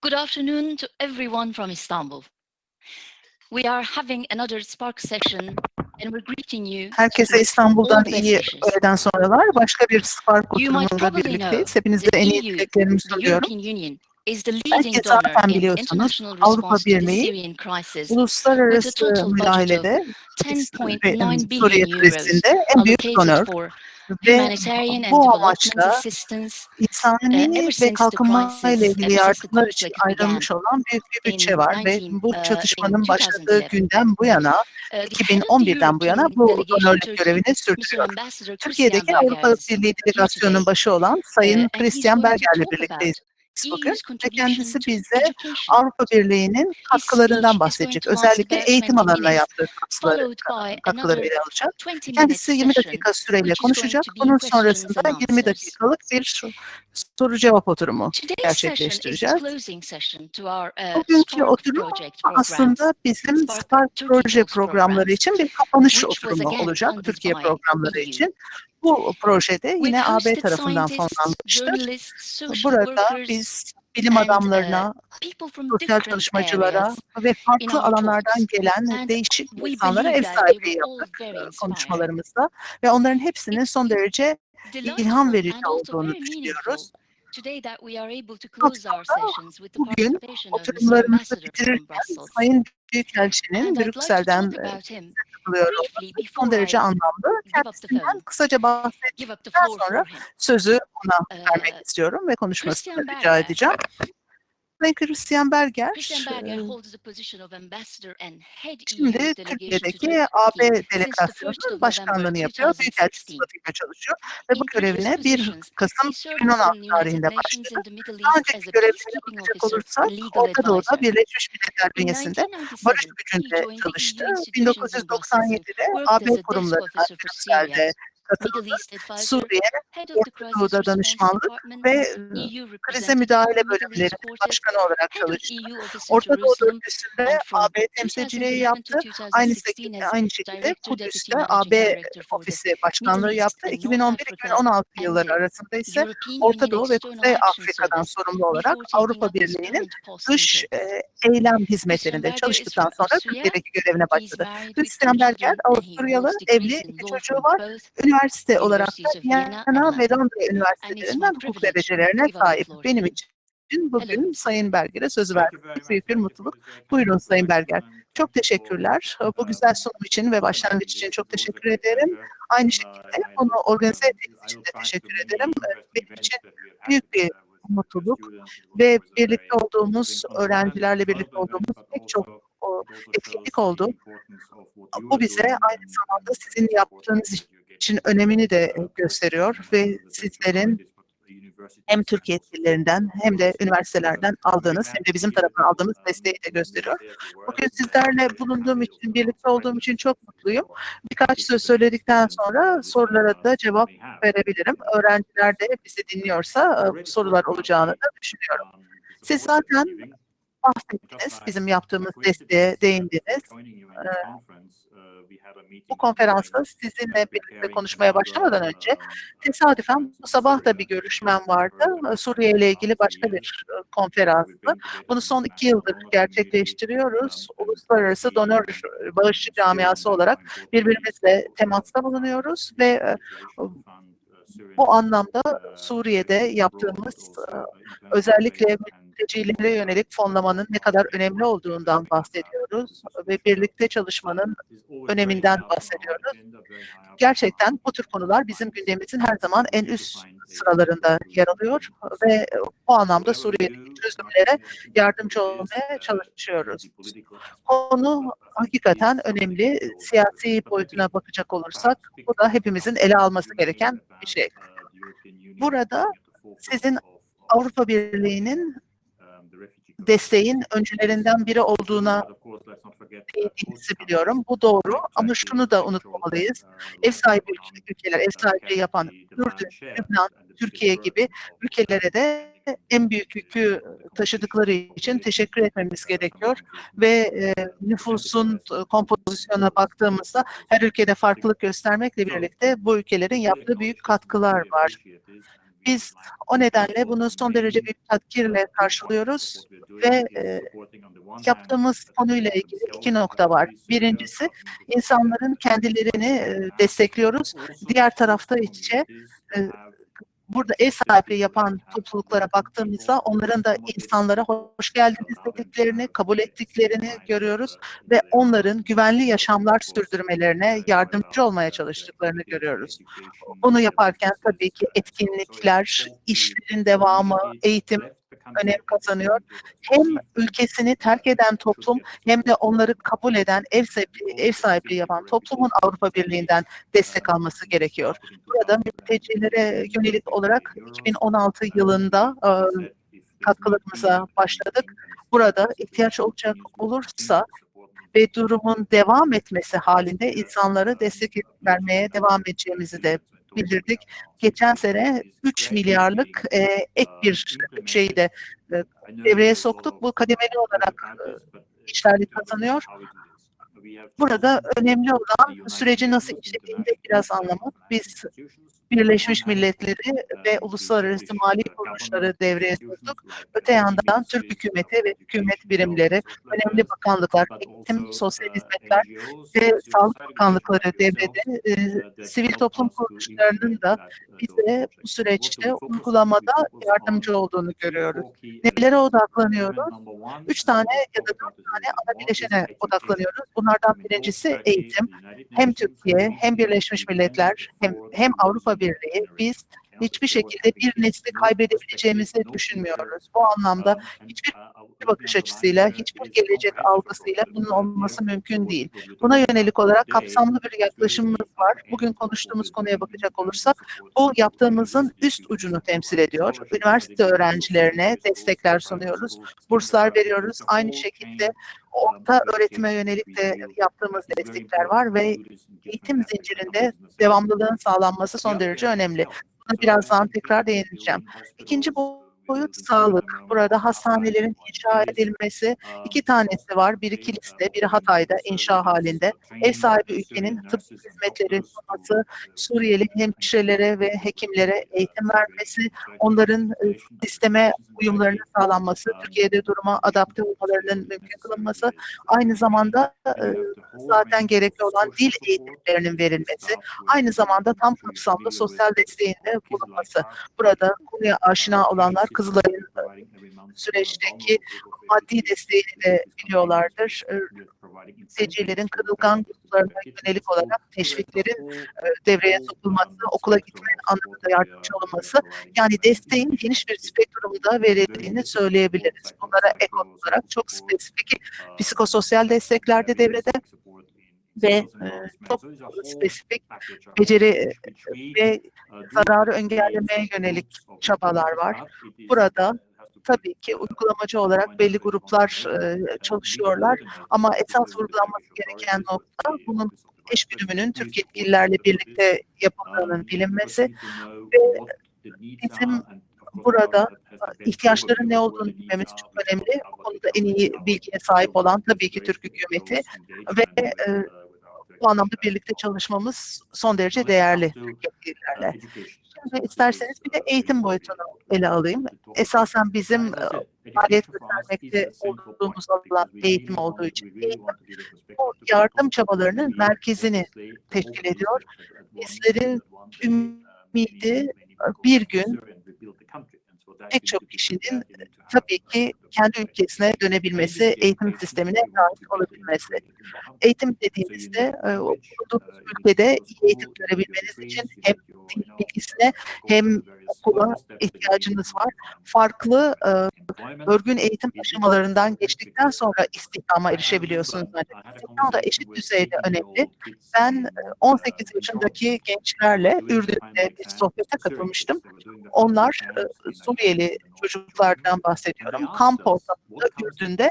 Good afternoon to everyone from Istanbul. We are having another Spark session and we're greeting you. Herkese İstanbul'dan iyi öğleden sonralar. Başka bir Spark oturumunda birlikteyiz. Hepinize en iyi dileklerimi sunuyorum. Belki zaten biliyorsunuz Avrupa Birliği uluslararası müdahalede Suriye krizinde en büyük donör ve bu amaçla insani ve kalkınma ile ilgili yardımlar için ayrılmış olan büyük bir bütçe var ve bu çatışmanın başladığı günden bu yana 2011'den bu yana bu donörlük görevini sürdürüyor. Türkiye'deki Avrupa Birliği Delegasyonu'nun başı olan Sayın Christian Berger'le birlikteyiz bugün ve kendisi bize Avrupa Birliği'nin katkılarından bahsedecek. Özellikle eğitim alanına yaptığı katkıları ele alacak. Kendisi 20 dakika süreyle konuşacak. Bunun sonrasında 20 dakikalık bir soru-cevap oturumu gerçekleştireceğiz. Bugünkü oturum aslında bizim Spark proje programları için bir kapanış oturumu olacak, Türkiye programları için. Bu projede yine AB tarafından fonlanmıştır. Burada biz bilim adamlarına, sosyal çalışmacılara ve farklı alanlardan gelen değişik insanlara ev sahipliği yaptık konuşmalarımızda ve onların hepsinin son derece ilham verici olduğunu düşünüyoruz. Bugün oturumlarımızı bitirirken Sayın Büyükelçinin Brüksel'den katılıyorum. Son derece anlamlı. Kendisinden kısaca bahsettikten sonra sözü ona vermek istiyorum ve konuşmasını rica edeceğim. Sayın Christian Berger, şimdi Türkiye'deki AB delegasyonunun başkanlığını yapıyor, büyükelçi sıfatıyla çalışıyor ve bu görevine 1 Kasım 2016 tarihinde başladı. Daha önceki görevlerine bakacak olursak, Orta Doğu'da Birleşmiş Milletler bünyesinde barış gücünde çalıştı. 1997'de AB kurumlarına Brüksel'de katıldı. Suriye, Orta Doğu'da danışmanlık ve krize müdahale bölümlerinin başkanı olarak çalıştı. Orta Doğu bölgesinde AB temsilciliği yaptı. Aynı şekilde Kudüs'te AB ofisi başkanlığı yaptı. 2011-2016 yılları arasında ise Orta Doğu ve Kuzey Afrika'dan sorumlu olarak Avrupa Birliği'nin dış eylem hizmetlerinde çalıştıktan sonra Türkiye'deki görevine başladı. Christian Berger, Avusturyalı, evli, 2 çocuğu var. Üniversite olarak da Viyana ve Londra üniversitelerinden hukuk derecelerine sahip. Benim için bugün Sayın Berger'e sözü vermek büyük bir mutluluk. Buyurun Sayın Berger. Çok teşekkürler. Bu güzel sunum için ve başlangıç için çok teşekkür ederim. Aynı şekilde bunu organize ettiğiniz için de teşekkür ederim. Benim için büyük bir mutluluk ve birlikte olduğumuz, öğrencilerle birlikte olduğumuz pek çok etkinlik oldu. Bu bize aynı zamanda sizin yaptığınız için önemini de gösteriyor ve sizlerin hem Türk yetkililerinden hem de üniversitelerden aldığınız hem de bizim tarafından aldığımız desteği de gösteriyor. Bugün sizlerle bulunduğum için, birlikte olduğum için çok mutluyum. Birkaç söz söyledikten sonra sorulara da cevap verebilirim. Öğrenciler de bizi dinliyorsa sorular olacağını da düşünüyorum. Siz zaten bahsettiniz, bizim yaptığımız desteğe değindiniz. Bu konferansta sizinle birlikte konuşmaya başlamadan önce tesadüfen bu sabah da bir görüşmem vardı. Suriye ile ilgili başka bir konferanstı. Bunu son 2 yıldır gerçekleştiriyoruz. Uluslararası donör bağışçı camiası olarak birbirimizle temasta bulunuyoruz ve bu anlamda Suriye'de yaptığımız özellikle mültecilere yönelik fonlamanın ne kadar önemli olduğundan bahsediyoruz ve birlikte çalışmanın öneminden bahsediyoruz. Gerçekten bu tür konular bizim gündemimizin her zaman en üst sıralarında yer alıyor ve bu anlamda Suriye'deki çözümlere yardımcı olmaya çalışıyoruz. Konu hakikaten önemli. Siyasi boyutuna bakacak olursak bu da hepimizin ele alması gereken bir şey. Burada sizin Avrupa Birliği'nin desteğin öncülerinden biri olduğuna değindiğinizi biliyorum. Bu doğru ama şunu da unutmamalıyız. Ev sahibi ülkeler, ev sahipliği yapan Ürdün, Lübnan, Türkiye gibi ülkelere de en büyük yükü taşıdıkları için teşekkür etmemiz gerekiyor ve nüfusun kompozisyona baktığımızda her ülkede farklılık göstermekle birlikte bu ülkelerin yaptığı büyük katkılar var. Biz o nedenle bunu son derece büyük takdirle karşılıyoruz ve yaptığımız konuyla ilgili 2 nokta var. Birincisi, insanların kendilerini destekliyoruz. Diğer tarafta ise burada ev sahipliği yapan topluluklara baktığımızda onların da insanlara hoş geldiniz dediklerini, kabul ettiklerini görüyoruz ve onların güvenli yaşamlar sürdürmelerine yardımcı olmaya çalıştıklarını görüyoruz. Bunu yaparken tabii ki etkinlikler, işlerin devamı, eğitim önem kazanıyor. Hem ülkesini terk eden toplum hem de onları kabul eden ev sahipliği yapan toplumun Avrupa Birliği'nden destek alması gerekiyor. Burada mültecilere yönelik olarak 2016 yılında katkılarımıza başladık. Burada ihtiyaç olacak olursa ve durumun devam etmesi halinde insanlara destek vermeye devam edeceğimizi de bildirdik. Geçen sene 3 milyarlık ek bir şeyi de devreye soktuk. Bu kademeli olarak işlerlik kazanıyor. Burada önemli olan süreci nasıl işlediğini de biraz anlamak. Biz Birleşmiş Milletleri ve uluslararası mali kuruluşları devreye soktuk. Öte yandan Türk hükümeti ve hükümet birimleri, önemli bakanlıklar, eğitim, sosyal hizmetler ve sağlık bakanlıkları devrede, sivil toplum kuruluşlarının da bize bu süreçte uygulamada yardımcı olduğunu görüyoruz. Nelere odaklanıyoruz? 3 tane ya da 4 tane ana bileşene odaklanıyoruz. Bunlardan birincisi eğitim. Hem Türkiye, hem Birleşmiş Milletler, hem Avrupa Birliği biz hiçbir şekilde bir nesli kaybedebileceğimizi düşünmüyoruz. Bu anlamda hiçbir bakış açısıyla, hiçbir gelecek algısıyla bunun olması mümkün değil. Buna yönelik olarak kapsamlı bir yaklaşımımız var. Bugün konuştuğumuz konuya bakacak olursak bu yaptığımızın üst ucunu temsil ediyor. Üniversite öğrencilerine destekler sunuyoruz, burslar veriyoruz. Aynı şekilde orta öğretime yönelik de yaptığımız destekler var ve eğitim zincirinde devamlılığın sağlanması son derece önemli. Buna birazdan tekrar değineceğim. İkinci boyut sağlık. Burada hastanelerin inşa edilmesi, 2 tanesi var. Biri Kilis'te, biri Hatay'da inşa halinde. Ev sahibi ülkenin tıp hizmetleri sunması, Suriyeli hemşirelere ve hekimlere eğitim vermesi, onların sisteme uyumlarının sağlanması, Türkiye'de duruma adapte olmalarının mümkün kılınması, aynı zamanda zaten gerekli olan dil eğitimlerinin verilmesi, aynı zamanda tam kapsamlı sosyal desteğin de bulunması. Burada konuya aşina olanlar Kızılay'ın süreçteki maddi desteğini de biliyorlardır. Mültecilerin kırılgan gruplarına yönelik olarak teşviklerin devreye sokulması, okula gitmenin anlamında yardımcı olması, yani desteğin geniş bir spektrumda verildiğini söyleyebiliriz. Bunlara ek olarak çok spesifik psikososyal destekler de devrede ve çok spesifik beceri ve zararı engellemeye yönelik çabalar var. Burada tabii ki uygulamacı olarak belli gruplar çalışıyorlar ama esas vurgulanması gereken nokta bunun eş güdümünün Türk yetkililerle birlikte yapıldığının bilinmesi ve bizim burada ihtiyaçların ne olduğunu bilmemiz çok önemli. Bu konuda en iyi bilgiye sahip olan tabii ki Türk hükümeti ve bu anlamda birlikte çalışmamız son derece değerli Türk yetkililerle. Şimdi isterseniz bir de eğitim boyutunu ele alayım. Esasen bizim faaliyet göstermekte olduğumuz alan eğitim olduğu için eğitim bu yardım çabalarının merkezini teşkil ediyor. Bizlerin ümidi bir gün pek çok kişinin tabii ki kendi ülkesine dönebilmesi, eğitim sistemine dahil olabilmesi. Eğitim dediğimizde okuduğunuz ülkede iyi eğitim görebilmeniz için hem dil bilgisine hem okula ihtiyacınız var. Farklı örgün eğitim aşamalarından geçtikten sonra istihdama erişebiliyorsunuz. İstihdam da eşit düzeyde önemli. Ben 18 yaşındaki gençlerle Ürdün'de bir sohbete katılmıştım. Onlar Suriyeli çocuklardan bahsediyorum. Kamp ortamında Ürdün'de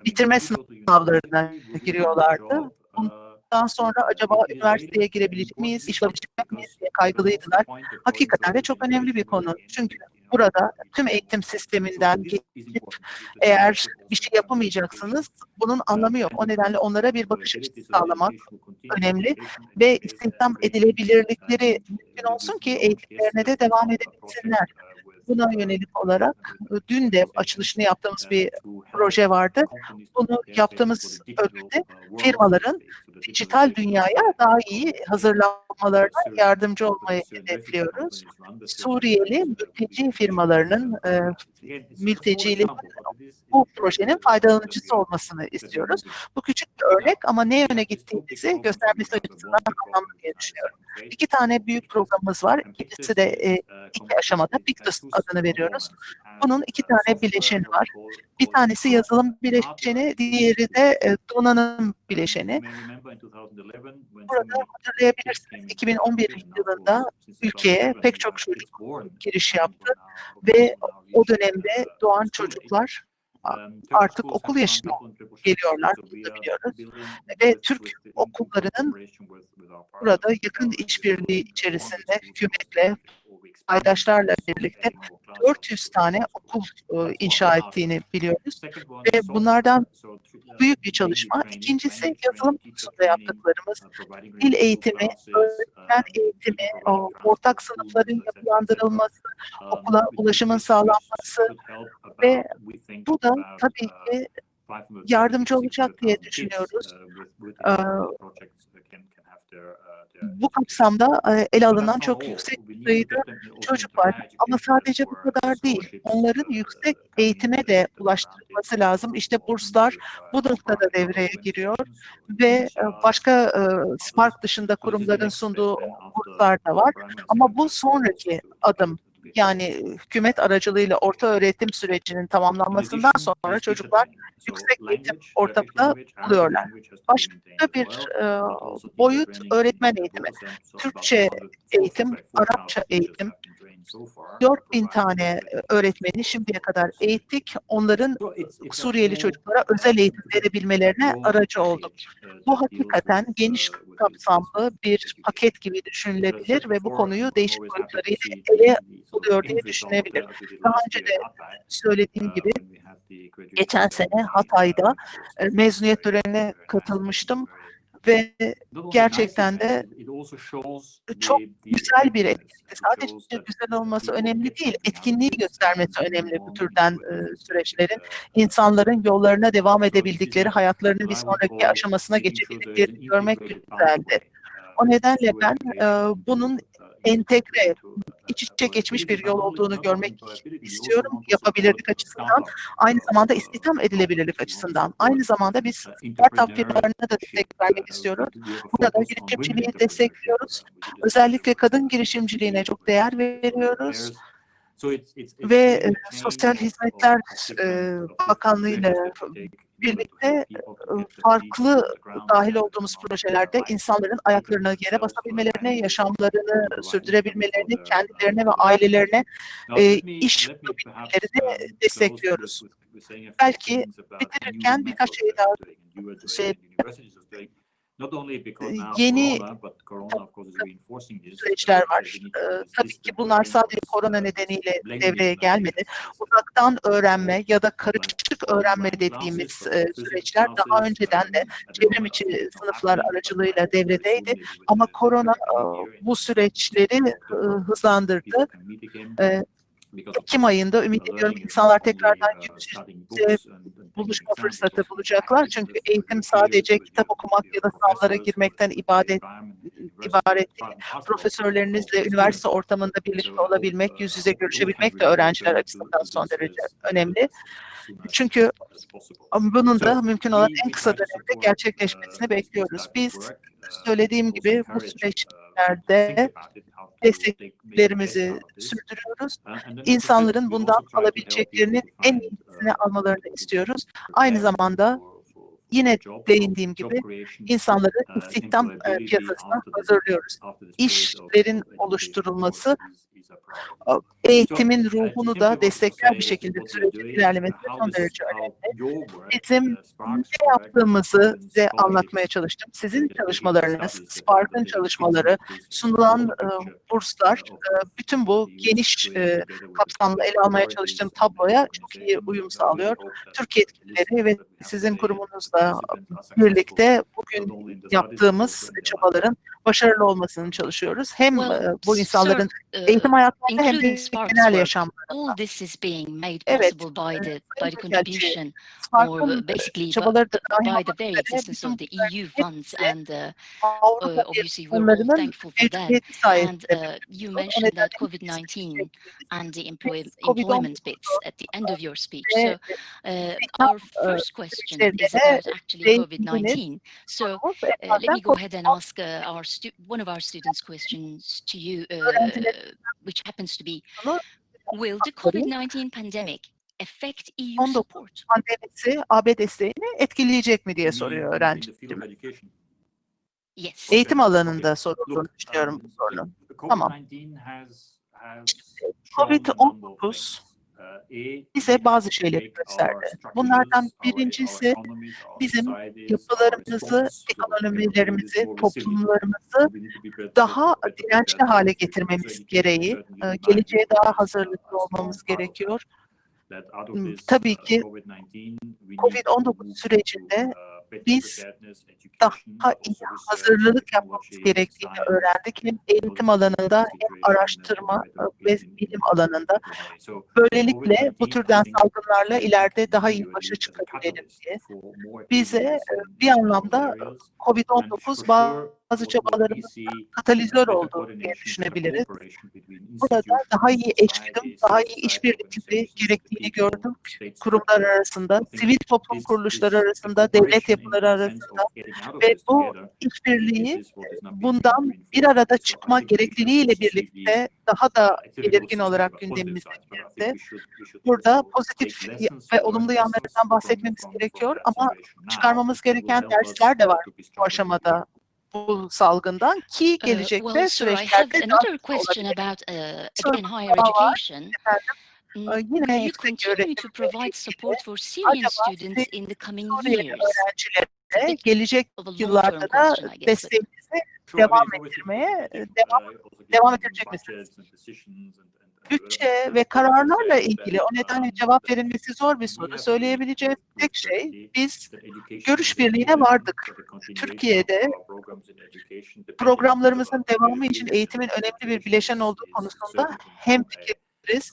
bitirme sınavlarına giriyorlardı. Bundan sonra acaba üniversiteye girebilecek miyiz, iş bulabilecek miyiz diye kaygılıydılar. Hakikaten de çok önemli bir konu. Çünkü burada tüm eğitim sisteminden gelip eğer bir şey yapamayacaksınız bunun anlamı yok. O nedenle onlara bir bakış açısı sağlamak önemli ve istihdam edilebilirlikleri mümkün olsun ki eğitimlerine de devam edebilsinler. Buna yönelik olarak dün de açılışını yaptığımız bir proje vardı. Bunu yaptığımız ölçüde firmaların dijital dünyaya daha iyi hazırlanmalarına yardımcı olmayı hedefliyoruz. Suriyeli mülteci firmalarının mültecilerin bu projenin faydalanıcısı olmasını istiyoruz. Bu küçük bir örnek ama ne yöne gittiğimizi göstermesi açısından anlamlı diye düşünüyorum. 2 tane büyük programımız var. İkisi de 2 aşamada. Pictus adını veriyoruz. Bunun 2 tane bileşeni var. Bir tanesi yazılım bileşeni, diğeri de donanım bileşeni. Burada hatırlayabilirsiniz 2011 yılında ülkeye pek çok çocuk giriş yaptı ve o dönemde doğan çocuklar artık okul yaşına geliyorlar, bunu da biliyoruz. Ve Türk okullarının burada yakın işbirliği içerisinde hükümetle, paydaşlarla birlikte 400 tane okul inşa ettiğini biliyoruz. Ve bunlardan büyük bir çalışma. İkincisi yazılım konusunda yaptıklarımız. Dil eğitimi, öğretmen eğitimi, ortak sınıfların yapılandırılması, okula ulaşımın sağlanması ve bu da tabii ki yardımcı olacak diye düşünüyoruz. Bu kapsamda ele alınan çok yüksek sayıda çocuk var. Ama sadece bu kadar değil. Onların yüksek eğitime de ulaştırılması lazım. İşte burslar bu noktada devreye giriyor ve başka Spark dışında kurumların sunduğu burslar da var. Ama bu sonraki adım. Yani hükümet aracılığıyla orta öğretim sürecinin tamamlanmasından sonra çocuklar yüksek eğitim ortamında buluyorlar. Başka bir boyut öğretmen eğitimi. Türkçe eğitim, Arapça eğitim. 4000 tane öğretmeni şimdiye kadar eğittik. Onların Suriyeli çocuklara özel eğitim verebilmelerine aracı olduk. Bu hakikaten geniş kapsamlı bir paket gibi düşünülebilir ve bu konuyu değişik boyutlarıyla ele alıyor diye düşünebilir. Daha önce de söylediğim gibi geçen sene Hatay'da mezuniyet törenine katılmıştım ve gerçekten de çok güzel bir etkinlikti. Sadece güzel olması önemli değil, etkinliği göstermesi önemli bu türden süreçlerin. İnsanların yollarına devam edebildikleri, hayatlarının bir sonraki aşamasına geçebildiklerini görmek güzeldi. O nedenle ben bunun entegre, iç içe geçmiş bir yol olduğunu görmek istiyorum yapabilirlik açısından. Aynı zamanda istihdam edilebilirlik açısından. Aynı zamanda biz startup firmalarına da destek vermek istiyoruz. Burada da girişimciliği destekliyoruz. Özellikle kadın girişimciliğine çok değer veriyoruz. Ve Sosyal Hizmetler Bakanlığı ile birlikte farklı dahil olduğumuz projelerde insanların ayaklarına yere basabilmelerini, yaşamlarını sürdürebilmelerini, kendilerine ve ailelerine iş bulabilmelerini destekliyoruz. Belki bitirirken birkaç şey daha yeni süreçler var. Tabii ki bunlar sadece korona nedeniyle devreye gelmedi. Uzaktan öğrenme ya da karışık öğrenme dediğimiz süreçler daha önceden de çevrim içi sınıflar aracılığıyla devredeydi. Ama korona bu süreçleri hızlandırdı. Ekim ayında ümit ediyorum insanlar tekrardan yüz yüze buluşma fırsatı bulacaklar. Çünkü eğitim sadece kitap okumak ya da sınavlara girmekten ibaret değil. Profesörlerinizle üniversite ortamında birlikte olabilmek, yüz yüze görüşebilmek de öğrenciler açısından son derece önemli. Çünkü bunun da mümkün olan en kısa dönemde gerçekleşmesini bekliyoruz. Biz söylediğim gibi bu süreçlerde desteklerimizi sürdürüyoruz. İnsanların bundan alabileceklerinin en iyisini almalarını istiyoruz. Aynı zamanda yine değindiğim gibi insanları istihdam piyasasına hazırlıyoruz. İşlerin oluşturulması eğitimin ruhunu da destekler bir şekilde sürecin ilerlemesi son derece önemli. Bizim ne yaptığımızı size anlatmaya çalıştım. Sizin çalışmalarınız, Spark'ın çalışmaları, sunulan burslar, bütün bu geniş kapsamlı ele almaya çalıştığım tabloya çok iyi uyum sağlıyor. Türk yetkilileri ve sizin kurumunuzla birlikte bugün yaptığımız çabaların başarılı olmasını çalışıyoruz. Hem bu insanların eğitim hayatlarında hem de genel yaşamlarında. Evet, Spark'ın çabaları da dahil olmak üzere bütün Avrupa Birliği fonlarının mevcudiyeti sayesinde you mentioned that COVID-19 and the employment bits at the end of your speech. So our first question is about actually COVID-19. So let me go ahead and ask one of our students' questions to you, which happens to be, will the COVID-19 pandemic affect EU support? Pandemisi AB desteğini etkileyecek mi diye soruyor öğrenci. Yes. Eğitim alanında sorulduğunu düşünüyorum bu sorunun. Tamam. COVID-19 bize bazı şeyleri gösterdi. Bunlardan birincisi bizim yapılarımızı, ekonomilerimizi, toplumlarımızı daha dirençli hale getirmemiz gereği, geleceğe daha hazırlıklı olmamız gerekiyor. Tabii ki COVID-19 sürecinde biz daha iyi hazırlık yapmamız gerektiğini öğrendik. Hem eğitim alanında hem araştırma ve bilim alanında. Böylelikle bu türden salgınlarla ileride daha iyi başa çıkabilelim diye. Bize bir anlamda COVID-19 bazı çabalarımızın katalizör oldu diye düşünebiliriz. Burada daha iyi eşgüdüm, daha iyi işbirliği gerektiğini gördük. Kurumlar arasında, sivil toplum kuruluşları arasında, devlet yapıları arasında ve bu işbirliği bundan bir arada çıkma gerekliliğiyle birlikte daha da belirgin olarak gündemimize girdi. Burada pozitif ve olumlu yanlarından bahsetmemiz gerekiyor ama çıkarmamız gereken dersler de var bu aşamada bu salgından ki gelecekte süreçlerde another question about again higher education. Yine you continue to provide support for Syrian students in the coming years? Öğrencilere gelecek yıllarda da desteğimizi devam ettirecek misiniz? Bütçe ve kararlarla ilgili o nedenle cevap verilmesi zor bir soru. Söyleyebileceğim tek şey biz görüş birliğine vardık. Türkiye'de programlarımızın devamı için eğitimin önemli bir bileşen olduğu konusunda hemfikiriz.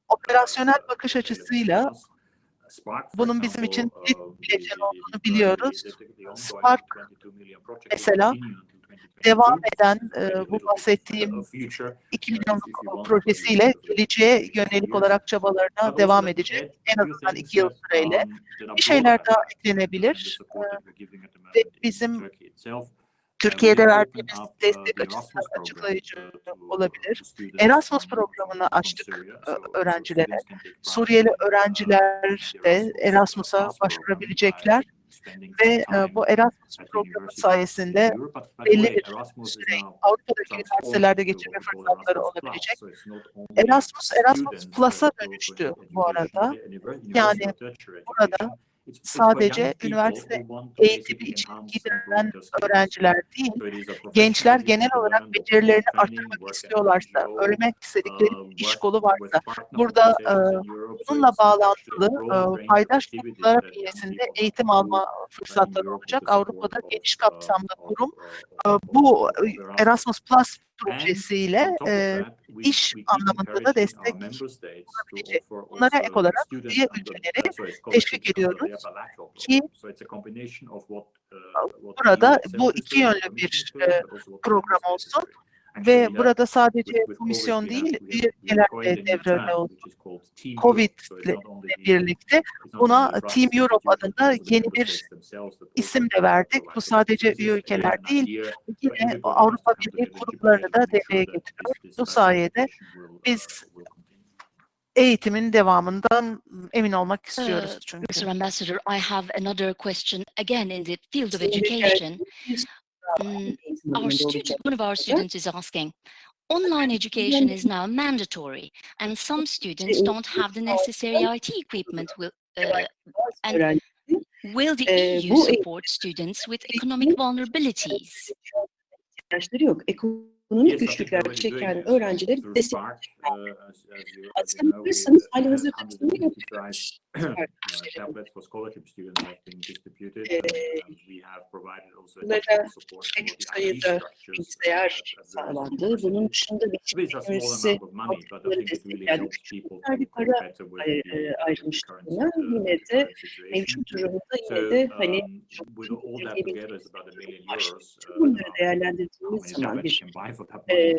Operasyonel bakış açısıyla bunun bizim için bir bileşen olduğunu biliyoruz. Spark mesela devam eden bu bahsettiğim 2 milyon projesiyle geleceğe yönelik olarak çabalarına devam edecek. En azından 2 yıl süreyle. Bir şeyler daha eklenebilir. Ve bizim Türkiye'de verdiğimiz destek açısından açıklayıcı olabilir. Erasmus programını açtık öğrencilere. Suriyeli öğrenciler de Erasmus'a başvurabilecekler. Ve bu Erasmus programı sayesinde belli bir süre Avrupa'daki üniversitelerde geçirme fırsatları olabilecek. Erasmus Plus'a dönüştü bu arada. Yani burada sadece üniversite eğitimi için giden öğrenciler değil, gençler genel olarak becerilerini artırmak istiyorlarsa, öğrenmek istedikleri bir iş kolu varsa, burada bununla bağlantılı paydaş gruplar bünyesinde eğitim alma fırsatları olacak. Avrupa'da geniş kapsamlı kurum bu Erasmus Plus projesiyle iş anlamında da destek olabilecek. Bunlara ek olarak üye ülkeleri teşvik ediyoruz ki burada bu iki yönlü bir program olsun ve burada sadece komisyon değil, üye ülkeler de devrede olsun. Covid ile birlikte buna Team Europe adında yeni bir isim de verdik. Bu sadece üye ülkeler değil, yine Avrupa Birliği kurumlarını da devreye getiriyor. Bu sayede biz eğitimin devamından emin olmak istiyoruz çünkü. Mr. Ambassador, I have another question again in the field of education. eğitim alanında olacak. One of our students is asking, online education is now mandatory, and some students don't have the necessary IT equipment. And Öğrenci will the EU bu support students with economic vulnerabilities? ihtiyaçları yok. Ekonomik güçlükler çeken öğrencileri desteklemek. Aslında bilirsiniz halihazırda biz bunu yapıyoruz. Tablets for scholarship students have been distributed. We have provided also Bunlara support pek for çok the IT sayıda structures. bilgisayar sağlandı. Bunun dışında bir It's a small teknolojisi amount of money, but I think it really helps people to bir cope para better with the ayrılmıştır current buna. Yine de current situation. mevcut durumda So, yine de hani with all that together is about $1 million. tüm bunları How değerlendirdiğimiz many zaman tablets bir you can buy for that money,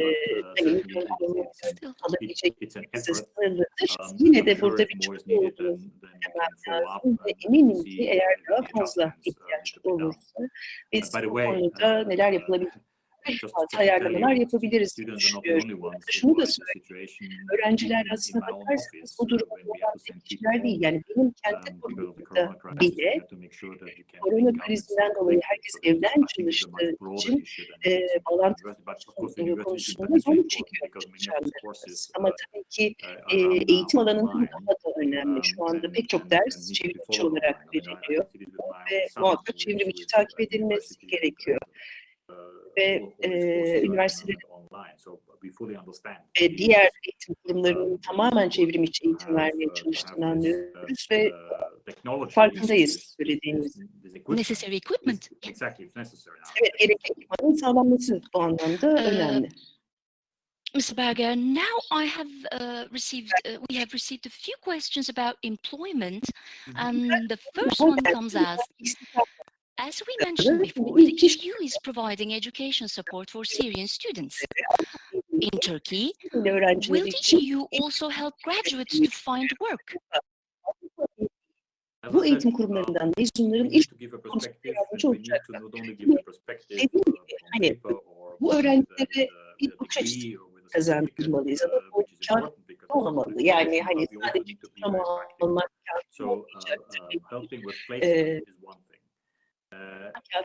but hani certainly alabilecek it's an sayısı effort. sınırlıdır. Yine de I'm sure burada if bir more is çaba needed, olduğunu then we söylemem can follow lazım up ve and eminim ki see eğer daha the fazla adjustments ihtiyaç need to be done. olursa biz By the bu way, konuda neler yapılabilir? just Bazı to tell ayarlamalar you, yapabiliriz diye students are not the düşünüyorum. only ones Şunu da who are in this söyleyeyim. situation. Öğrenciler In aslına my own bakarsanız office, bu durumda when we have olan to send people kişiler değil. home, Yani benim kendi because of the konumda corona crisis, we bile have to make sure that we can korona link up and krizinden stay dolayı connected. herkes So I evden think it's a much çalıştığı broader için issue than just bağlantı university, but of course universities in konusunda particular zorluk important çekiyor because many of these çalışanlarımız. courses Ama tabii ki are now eğitim alanında bu online. daha da önemli. Şu anda pek çok ders And need to be çevrimiçi followed olarak online. I mean, I veriliyor see this with my ve own son, muhakkak who çevrimiçi is takip at edilmesi university gerekiyor. Ve all his courses right üniversitelerin now online. So we fully understand ve diğer eğitim kurumlarının tamamen çevrim içi eğitim vermeye çalıştığını anlıyoruz ve farkındayız söylediğiniz. Necessary equipment. Exactly, it's necessary now. Evet, gerekli ekipmanın sağlanması bu anlamda önemli. Mr. Berger, now we have received a few questions about employment, and the first one comes as we mentioned before, the EU is providing education support for Syrian students. In Turkey, will the EU also help graduates to find work? Bu eğitim kurumlarından mezunların iş konusunda yardımcı olacak. Dediğim gibi hani bu öğrencilere bir bakış açısı kazandırmalıyız ama bu kâr olmamalı. Yani hani sadece diploma almak kâr olmayacak tabii.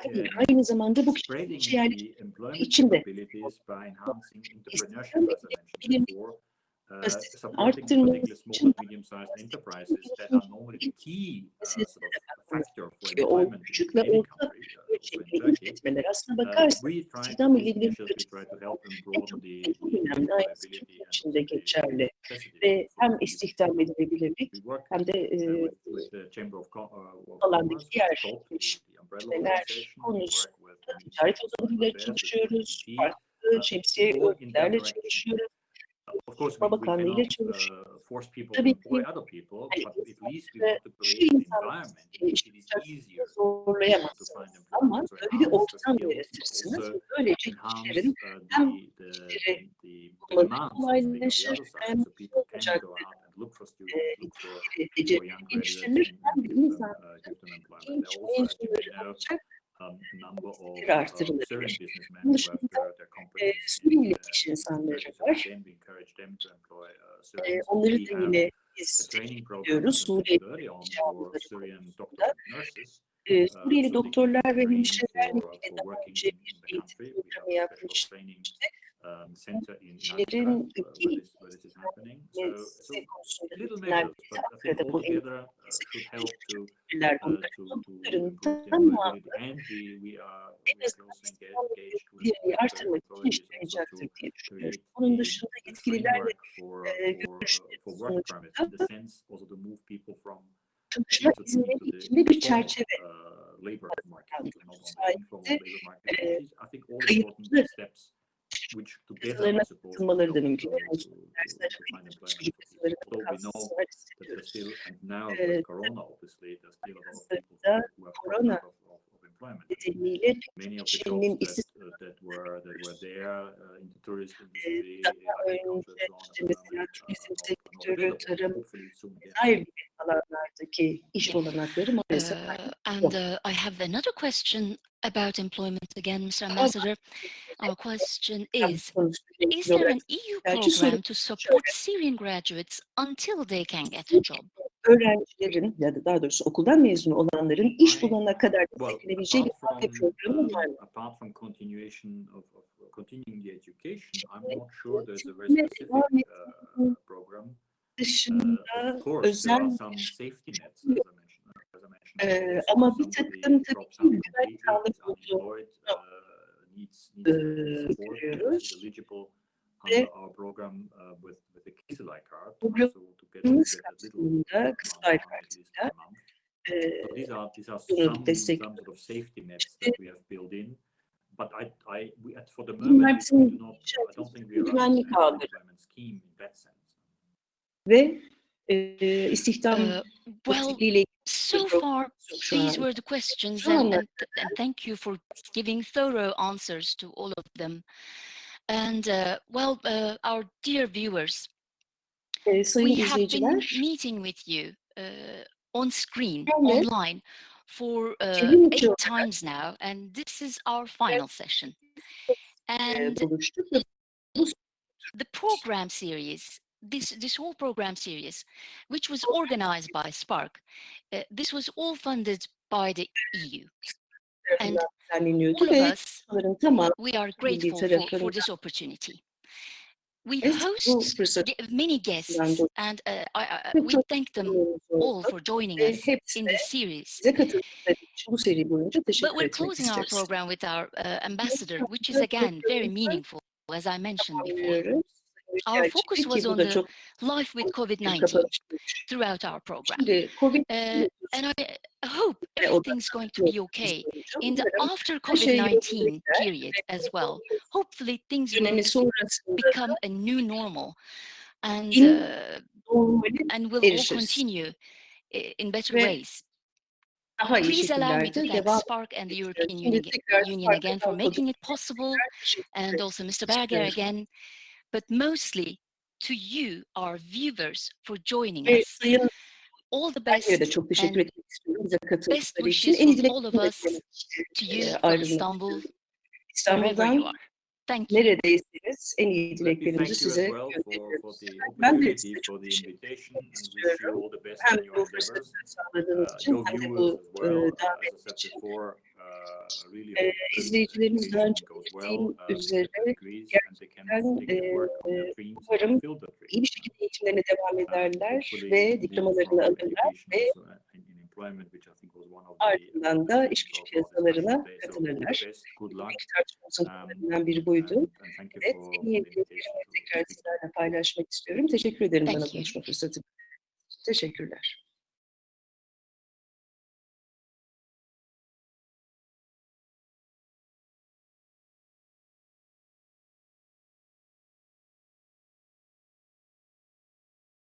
Tabii aynı zamanda bu kişi yerleştirme içinde istihdam edilebilirliği arttırması için ki o küçük ve orta ölçekli işletmeler aslına bakarsanız istihdam edilebilirliği en çok önemli aynı Türkiye için de geçerli ve hem istihdam edilebilirlik hem de alandaki diğer işletmeler konusunda ticaret odalarıyla çalışıyoruz, farklı şemsiye örgütlerle çalışıyoruz. Bakanlığıyla çalışıyoruz. Tabii ki şu insanları zorlayamazsınız ama böyle bir ortam yaratırsınız. Böylece kişilerin hem işleri bulmaları kolaylaşır hem olacak becerileri geliştirilir hem de insanların genç mezunları olacak artırılabilir. Bunun dışında Suriyeli iş insanları var. Onları da yine biz diyoruz. Suriyeli iş alımlarında. Suriyeli doktorlar ve hemşirelerle ilgili daha önce bir eğitim programı yapmıştık. Kişilerin ülke meselesi konusunda neredeyse Ankara'da bu eğitimler onların tamamı en azından istihdamlarını artırmak için işe yarayacaktır diye düşünüyorum. Onun dışında yetkililerle görüşmenin sonucunda çalışma izninin içinde bir çerçeve sayesinde kayıtlı yasalarına katılmaları da mümkün. Derslere kayıtlı çocuk yasalarına katılmaları istiyoruz. Hazırda korona nedeniyle kişinin istihdam daha önce işte mesela turizm sektörü, tarım vesaire gibi alanlardaki iş olanakları maalesef And I have another question about employment again, Mr. Ambassador. Our question is there an EU program to support Syrian graduates until they can get a job? öğrencilerin ya da daha doğrusu okuldan mezun olanların iş bulana kadar desteklenebileceği bir ALFE programı var mı? Apart from continuing the education, I'm not sure there's a very Eğitime specific devam etmenin program. dışında Of course, there are özel some safety nets, as I mentioned before. So ama if bir somebody takım drops tabii out ki güvenlik completely, is sağlık unemployed, needs support, görüyoruz is eligible ve under our program with the Kızılay card, programımız so to get a little kapsamında Kızılay amount at least kartıyla a month. So these are bunu some destekliyoruz. sort of safety nets that we have built in. But for the Bunlar moment, bizim I don't think we are running güvenlik an ağları employment scheme in that sense. ve istihdam Well, politiğiyle so far, şu these an. were the questions, Şu anda and thank you for giving thorough answers to all of them. And well, our dear viewers, sayın we have been izleyiciler, meeting with you on screen, benle online, for çevrim içi 8 times now, and this is our final session. And buluştuk ve bu the program series, this whole program series, which was organized by Spark, this was all funded by the EU. And tarafından düzenleniyordu all of ve us, bunların tamamı we are milli grateful for taraflarından this opportunity. We bu host fırsatı many guests, and we çok thank them memnun all olduk for joining ve us in hepsine this series. bize katıldıkları için bu seri boyunca But teşekkür we're etmek closing our isteriz. program with our ambassador, which is again very meaningful, as I mentioned before. Anlıyoruz. Our focus was Ki bu on da the çok life with bir COVID-19 kapanış. throughout our program. Şimdi COVID And I hope everything's going to be okay in the after COVID-19 period as well. Hopefully things will dönemi sonrasında become a new normal, and we'll all erişiriz. continue in better Ve ways. daha iyi Please allow me to şekillerde thank devam Spark and the ediyoruz. European Şimdi tekrar Union Spark'a again for Avrupa making it possible, teşekkür and also Mr. Berger again, but mostly to you, our viewers, for joining ve us. Sayın All the Berger'e de best çok teşekkür and etmek istiyorum bize best katıldıkları için. wishes En iyi from all of dileklerimi us to you from ayrılmak Istanbul, istiyorum. wherever you İstanbul'dan are. Thank you. neredeyseniz en iyi Let me dileklerimizi thank you as size well for gönderiyoruz. the Ben de opportunity, size for çok the teşekkür invitation, etmek and wish you istiyorum. all the best Hem in your bu fırsatı endeavors. sağladığınız için Your hem de viewers bu as well, as davet I said için. before, I really hope that İzleyicilerimiz daha education önce goes belirttiğim well üzere in Greece, and they can work on their dreams and umarım fulfill their iyi bir dreams. şekilde eğitimlerine devam ederler Hopefully ve indeed diplomalarını from alırlar education ve also in employment, which I think was one of the ardından da iş themes gücü of our piyasalarına discussion today. So all the katılırlar. best, good luck, İlk tartışmamızın konularından biri buydu. and thank you Evet, for en iyi the invitation dileklerimi to tekrar speak. sizlerle paylaşmak istiyorum. Teşekkür ederim Thank bana you. konuşma fırsatı. Teşekkürler.